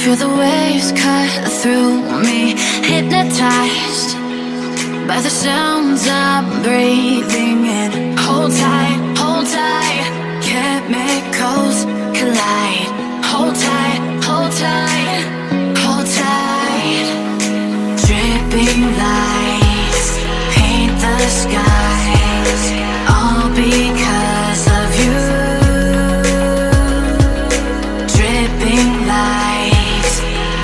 Feel the waves cut through me, hypnotized by the sounds I'm breathing in. Hold tight, chemicals collide. Hold tight, hold tight, hold tight. Dripping lights paint the skies, all because of you. Dripping lights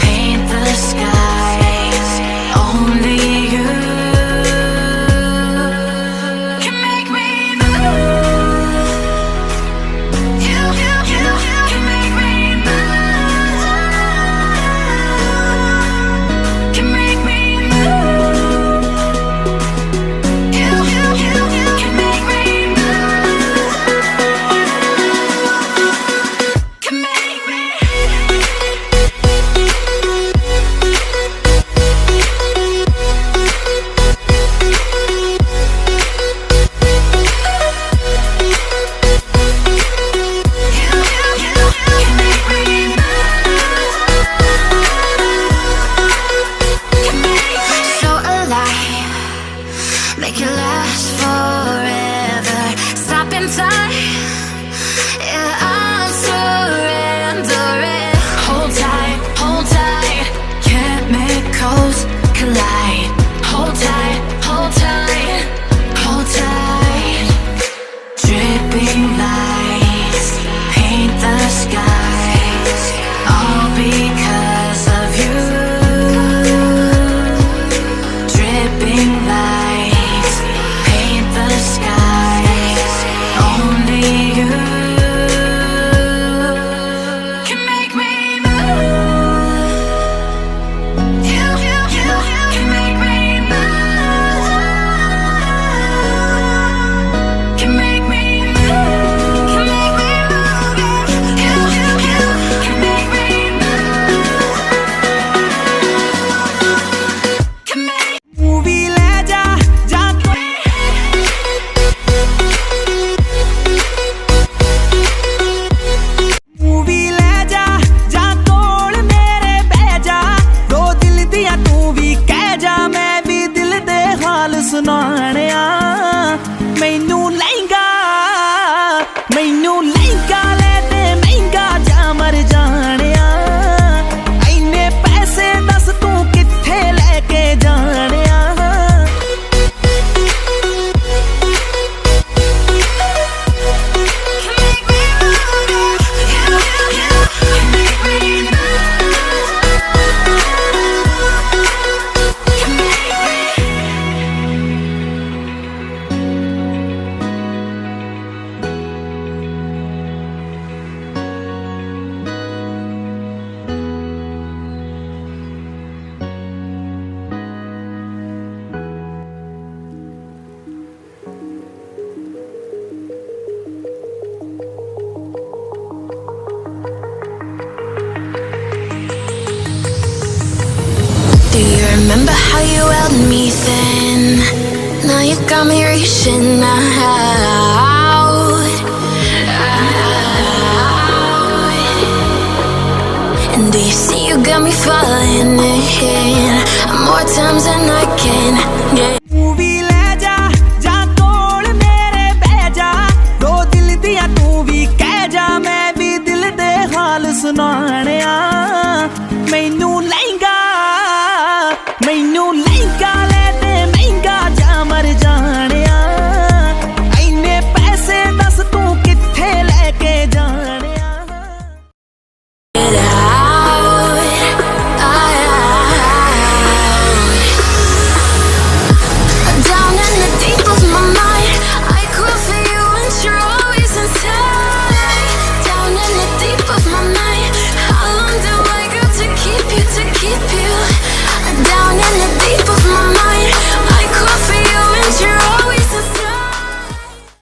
paint the skies, only you can make me move. You can make me move. Can make me move. You can make me move. Can make me. So alive, make it last forever. Stop in time, yeah, I'm surrendering. Hold tight, chemicals collide. Hold tight, hold tight, hold tight. Dripping lights paint the skies, all because of you. Dripping lights paint the skies, only you can make me move. You can make me move. Can make me move. Can make me move. You can make me move. Can make movie ले जा जा movie ले जा जा कोल मेरे बह जा दो दिल दिया तू भी कह जा मैं भी दिल दे हाल सुनाने आ मैनू लहंगा ले दे महंगा जा मर जाने आ इन्ने पैसे दस तू किथे लेके जाने आ Do you remember how you held me then? Now you got me reaching out. And do you see you got me falling in more times than I can get?